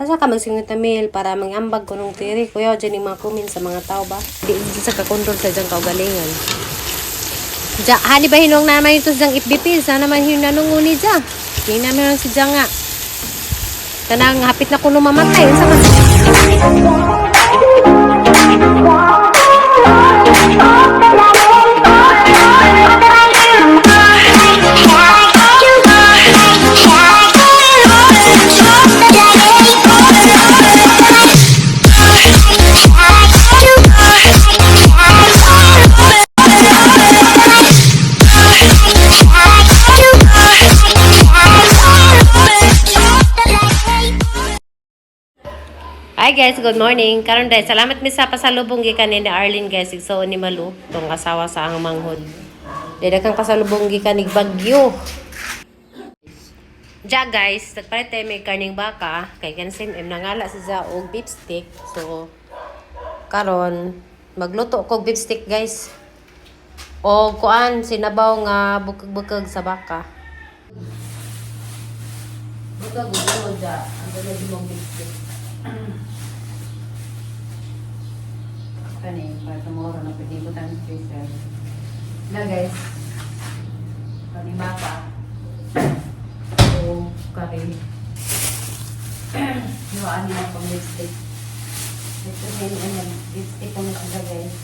Asa ka mag-50 mil para mangambag ko nung tiri. Kuya, dyan yung mga comment sa mga tao ba? Di sa kakontrol sa dyan kaugalingan. Ja, hani ba hinong naman ito sa FBP? Sana naman hinanunguni dyan. Hindi namin lang si dyan nga. Kanang hapit na kuno mamatay. Sa Hi guys, good morning. Karon dahil salamat mi sa pasalubong gikan ni Arlene guys, igsoon ni Malu, tong asawa sa ang manghod. Dahil kang pasalubong gikan ni Bagyo. Ja guys, nagpalit tayo may karning baka, kay kansim nangala sa og beef stick. So karon magluto ko beef stick guys. O kuan sinabaw nga bukag-bukag sa baka. Bukag-bukag ja, ang dali mo beef stick. Kani, para tomorrow na pwede ko tayong freezer. Na guys, kani baka. O, kari. Iwaan nila pang lipstick. Ito na yung lipstick ko na sila guys.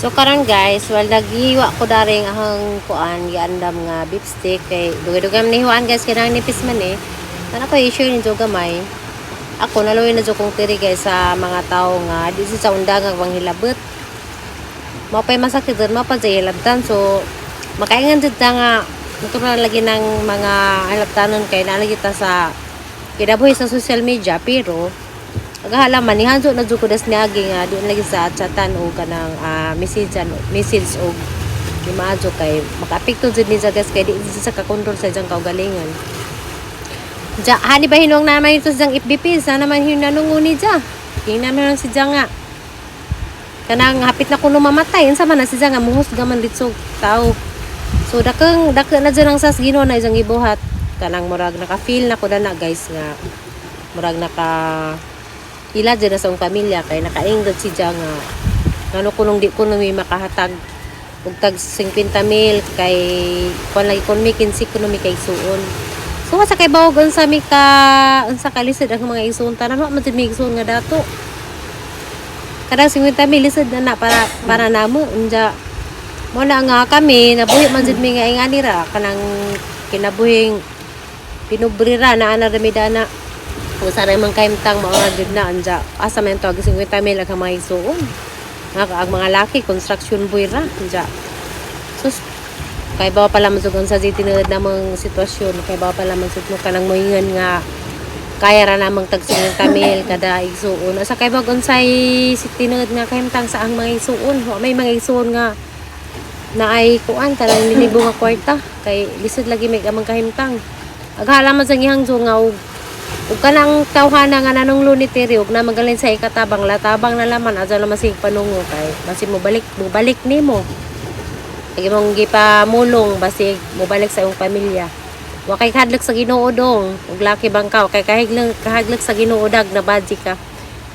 So karon guys, while nagiwa ko daring ahang kuan giandam nga beef stick kay dugay-dugay man hiwaan guys kanang nipis man eh. Kana ko i-share ni jo gamay. Ako naluoy na jo kong tiri guys sa mga tao nga di sa undangang panghilabot. Mao pay masakit din mao pa jay hilabtan so makaingan jud nga natural lagi ng mga hilabtanon kay naa kita sa kinabuhi sa social media pero agahalaman ni hanso na jukudas niagi nga di lagi sa chatan o kanang message o di maadyo kay makaapekto jud ni guys kay di sa kakontrol sa jang kaugalingan. Ja hani ba hinong naman ito sa FBP sana naman hinanunguni ja. King namin lang si ja nga. Kanang hapit na kuno mamatay unsa man na si ja nga muhusga man dito tao. So dakang na jud ang sas Ginoo na isang gibuhat kanang murag naka-feel na ko na guys nga murag naka ila dyan na sa pamilya kay nakaingdod si Jang nga ngano kunong di ko may makahatag ug tag 50 mil kay kuan lagi kon may 15 kuno may kay suon so sa kay bawog unsa mi ka unsa ka lisod ang mga igsoon tanan wa man mi igsoon nga dato kadang 50 mil lisod na para namo unja mo na nga kami nabuhi man jud mi nga ingani ra kanang kinabuhing pinubrira na ana remedana kung sana mang kaimtang mga gud na anja asa man to 50 mil ang mga isuon ang mga laki construction boy ra anja sus kay bawa pala masugon sa tinuod na mga sitwasyon kay bawa pala magsud mo kanang moingan nga kaya ra namang tag 50 mil kada isuon asa kay bagon say tinuod nga kaimtang sa ang mga isuon may mga isuon nga na ay kuan tarang nilibo nga kwarta kay lisod lagi may amang kahimtang aghalaman sa gihang nga ug kanang tawhana nga nanong luniteri ug na magaling sa ikatabang latabang na laman adto naman sig panungo kay basi mo balik nimo kay mong gipamulong basi mo balik sa imong pamilya wa kay kahadlok sa Ginoo dong ug laki bangkaw kay kahadlok sa Ginoo dag na badji ka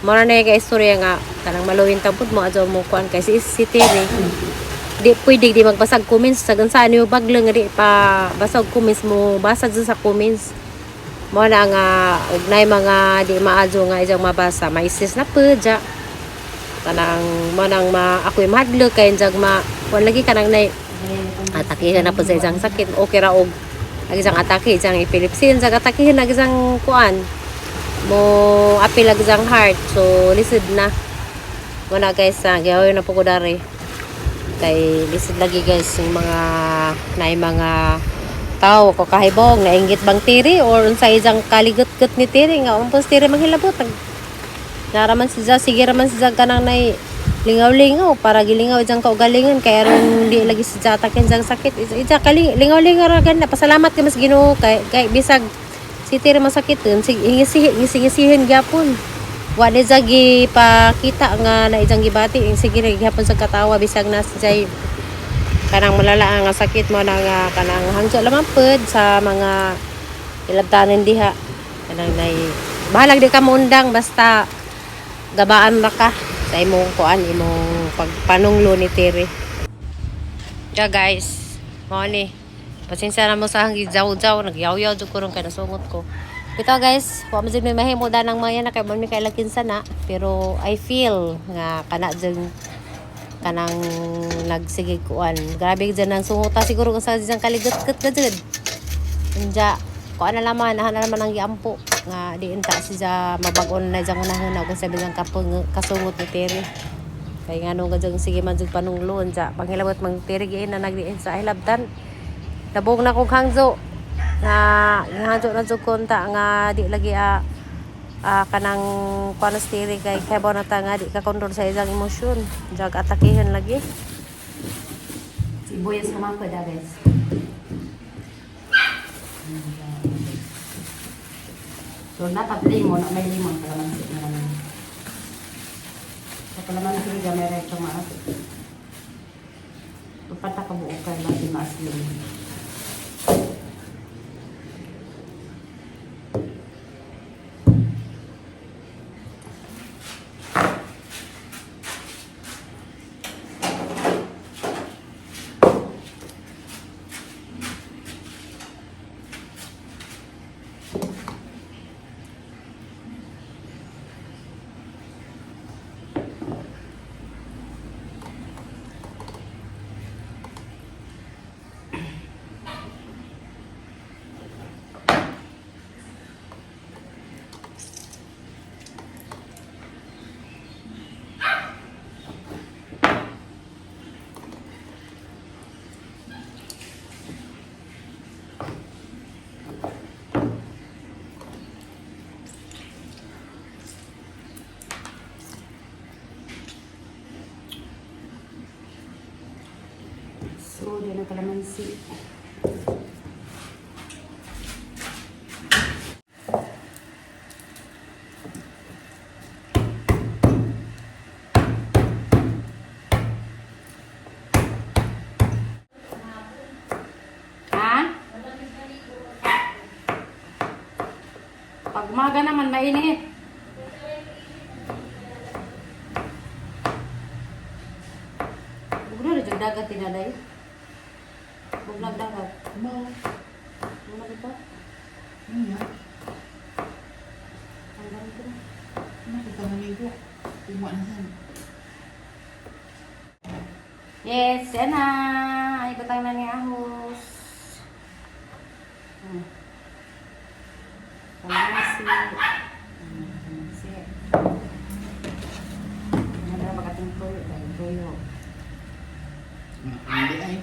mao na kay istorya nga kanang maluwin tampod mo adto mo kuan kay si Terry di pwede di magbasag comments sa saan mo baglang nga di pa basag comments mo basag sa comments mo na nga ugnay mga di maadyo nga ijang mabasa maisis na pudya kanang mo nang ako mahadlok kay jag wala lagi kanang nay atake na po sa ijang sakit okay ra og ijang atake ijang epilepsy jag atake na ijang kuan mo apil ijang heart so lisod na mo na guys gawa na po ko dari kay lisod lagi guys yung mga nay mga tao ko kahibong nainggit bang tiri or unsa ijang kaligot-gut ni tiri nga umpos tiri manghilabot naraman si Zaz sige raman si Zaz kanang nay lingaw-lingaw para gilingaw ijang kaugalingan kay aron di lagi si Zaz takin jang sakit ija kali lingaw-lingaw ra ganda pasalamat kay mas Ginoo kay bisag si tiri masakit sige ngisihin gyapon Wa ni jagi pakita nga na ijang gibati sige na gihapon sa katawa bisag na say kanang malala nga sakit mo na nga kanang hangso lamang pud sa mga ilabtanan diha kanang nay bahalag di ka muundang basta gabaan ra ka sa imong kuan imong pagpanunglo ni Terry. Ja guys, mo ni pasensya na mo sa hangi jaw-jaw nagyaw-yaw jud ko ron kay nasungot ko. Ito guys, wa man jud may mahimo da nang mga na kay man mi kay lakinsa na, pero I feel nga kana jud kanang nagsige kuan. Grabe jud nang sunguta siguro kung sa jang kaligot-got jud. Unja ko ana naman ang giampo nga di inta siya mabag-on na jang unahon kung sabi jang kasungot ni Terry. Kay ngano gajang sige man jud panungloon sa panghilabot mang Terry giin na nagdiin sa hilabtan. Tabog na kog hangzo nga gihanjo na jud konta nga di lagi kanang panos Terry kay kabaw na ta nga di ka kontrol sa isang emosyon jag atakihan lagi sibuyas naman ko da guys. So dapat limon may limon kalamansi na naman sa kalamansi gamay ito maas tupata ka buo kay lagi maas limon. So, din ang kalamansi. Ha? Pag umaga naman, mainit. Bugno na dyan dagat tinalay. Bugno dagat. Mo. Ano dito? Ano? Ang dami ko. Ano kita maligo? Tuma na san. Yes, yan na. Ay batang na ni ahos. Kalamansi. Kalamansi. Ano ba kating toyo? Toyo. Hindi ay.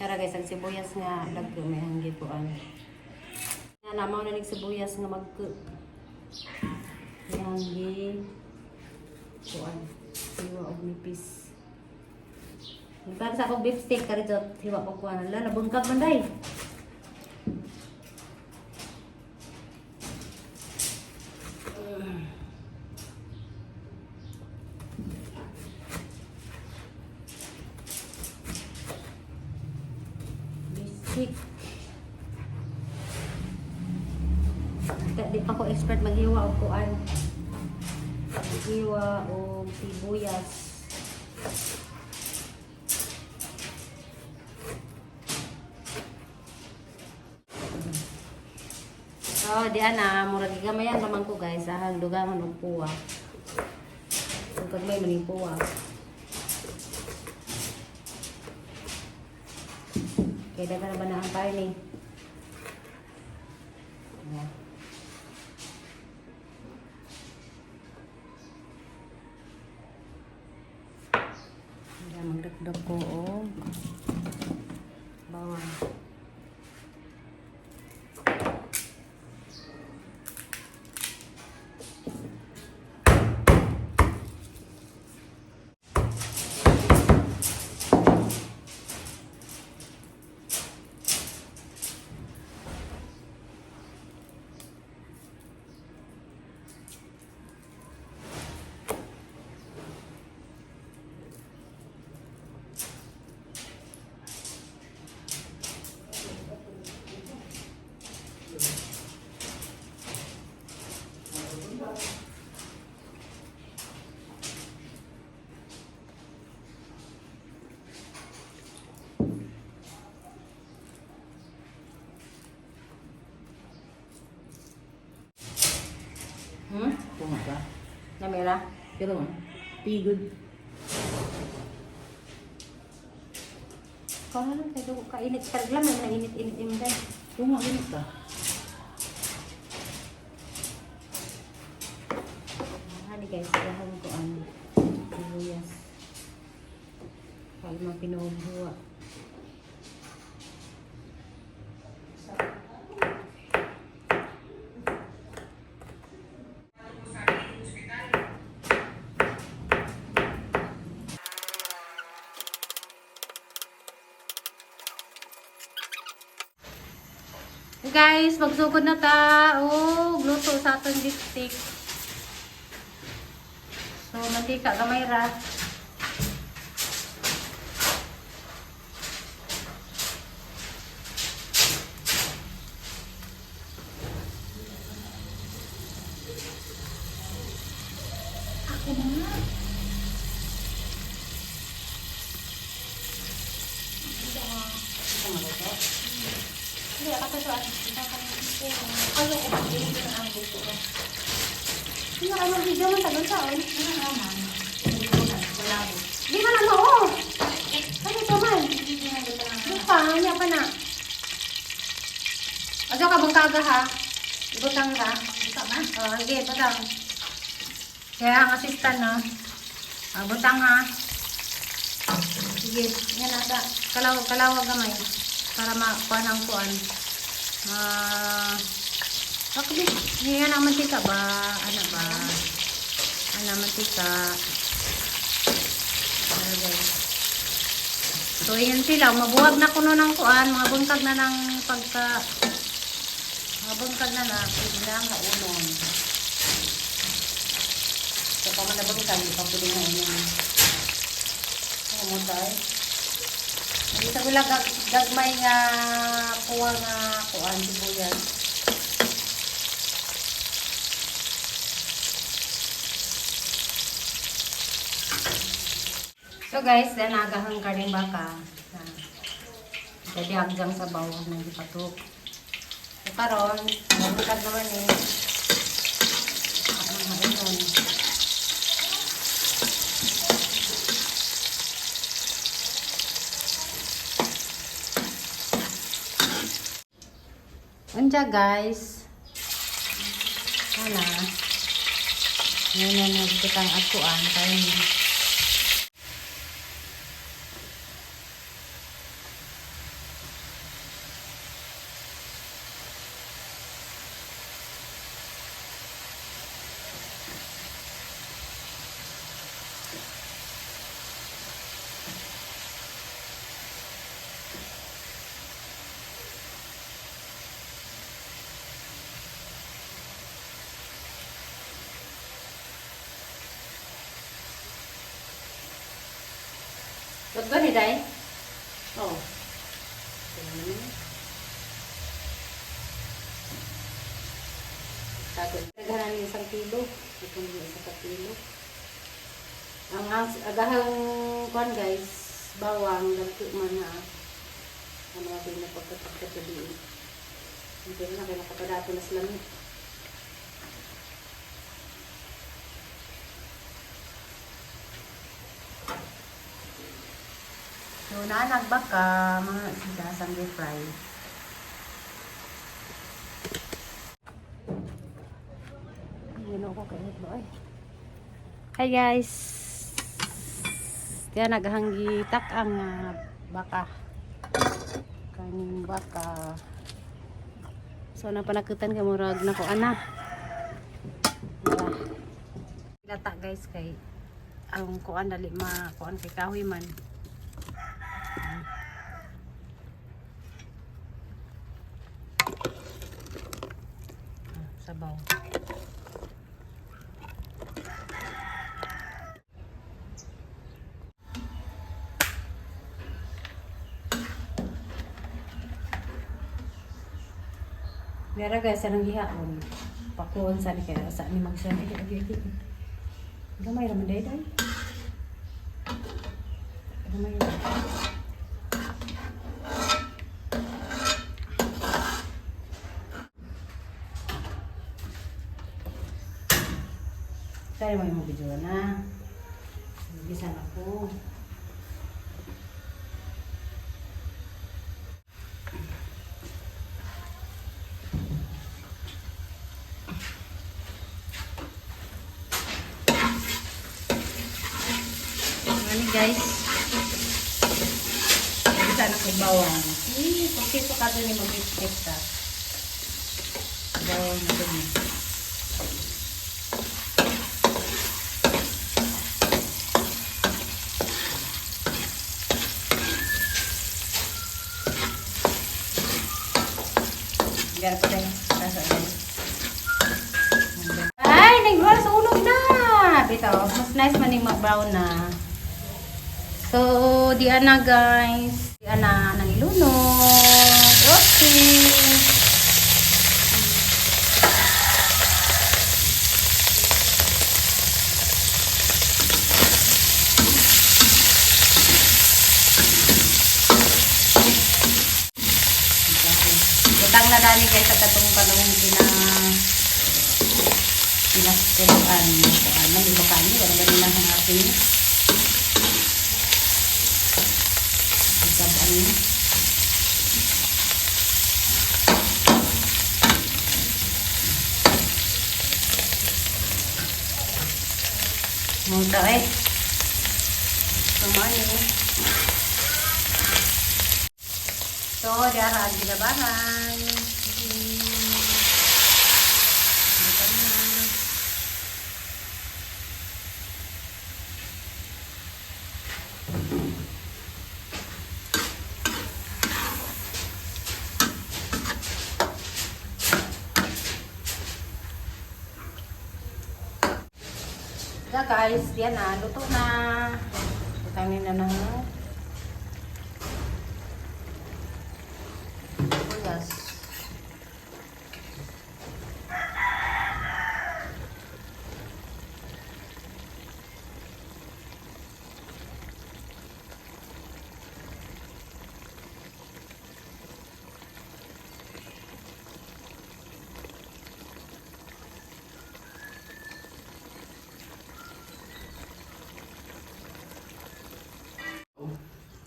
Tara guys, ang sibuyas nga dagko may hanggi po ang. Namaw na ning sibuyas nga magko. Hanggi kuan. Siwa og nipis. Para sa akong beef steak karito hiwa ko kuan. Lala bungkag man day. Bisik. pa ko expert maghiwa o kuan. Maghiwa o sibuyas. So, di ana, murag gamayan naman ko guys. Ahang dugangan og puwa. Pag may maning puwa. Kaya daga na ba na ang parning? Ayan. Ayan, magdagdag ko o bawang. Tunggu ka. Namela? Pero, pigod. Kau na lang tayo kainit. Karaglam na init-init yung day. Tunggu ganit ka. Hali guys, lahan ko ang sibuyas. Kaya mga pinubuwa. Guys, magsugod na ta. Oh, luto sa atong beef steak. So, mantika gamay ra. Ako na. Hindi, ako to at ayaw ko hindi ko na ang gusto ko. Hindi na kayo mag-video man tagal taon. Ano naman? Hindi ko na. Malabo. Di man ano, oh! Ano ito man? Hindi pa, hanya pa na. Ado ka bang kaga ha? Ibutang ka? Buta man? Oo, hindi, butang. Kaya ang assistant na. Butang ha. Sige, yan ata. Kalawag gamay. Para makuha ng kuan. Bakit yan ang mantika ba? Ano ba? Ano mantika? Ano guys? So yan sila. Mabuwag na kuno ng kuan. Mga buntag na ng pagka mga buntag na pwede lang na unon. So pa man na buntag, hindi pa pwede na unon. Ano mo tayo? Dito wala gagmay nga puwa nga kuan sibuyas. So guys, then agahang karing baka. Jadi hanggang sa bawah ng ipatok. So karon, magkakad naman eh. Ang hainon. Unja guys. Ana. Ngayon na kitang atuan tayo. Luto ni Day? Oh. Ito nila sa kapilo. Ang agahang kuan guys, bawang, dagko man na. Ano natin na pagkatapos. Hindi na kaya nakapadato na sila. So, naanagbaka, mga sigasang fry. Ko kainit ba ay. Hi guys. Kaya naghanggi tak ang baka. Kaning baka. So napanakutan ka murag nako ana. Lata guys kay ang kuan dali ma kuan kay kahoy man. Sabaw. Mera guys, anong gihaon? Pakuon sa ni kaya sa ni magsan. Gamay raman day day. Gamay raman. Tayo mo video na. Bisan ako. Ano guys? Bisa na kong bawang. Pagkito ka doon yung mag-expect ka. Bawang na doon. Biar pa tayo. Ay, nag-brown sa unog na! Bito, mas nice man yung mag-brown na. So, diyan na guys. Diyan na nang ilunod. Okay. Butang na dali guys sa katong kanong pinaskuloan. Ano, di ba kanya? Wala ba nila ang ating sabay. Muda eh. Tumayo. So, diaraan ginabahan. Dito na. So guys, yan na, luto na. Utangin na ng sibuyas.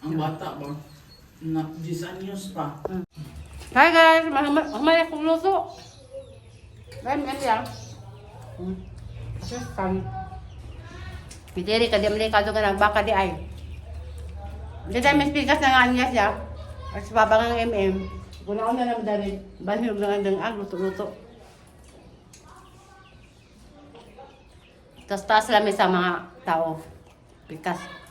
Ang bata ba? Na 10 anyos pa. Hi guys, mamaya kong luto. Dahil yan yan. Kan. Piteri ka di mereka ka nagbaka di ay. Hindi tayo may pikas na nga niya siya. At sa babang ng Gunaon na naman dali. Banhilog na nga luto-luto. Tapos taas lang sa mga tao. Pikas.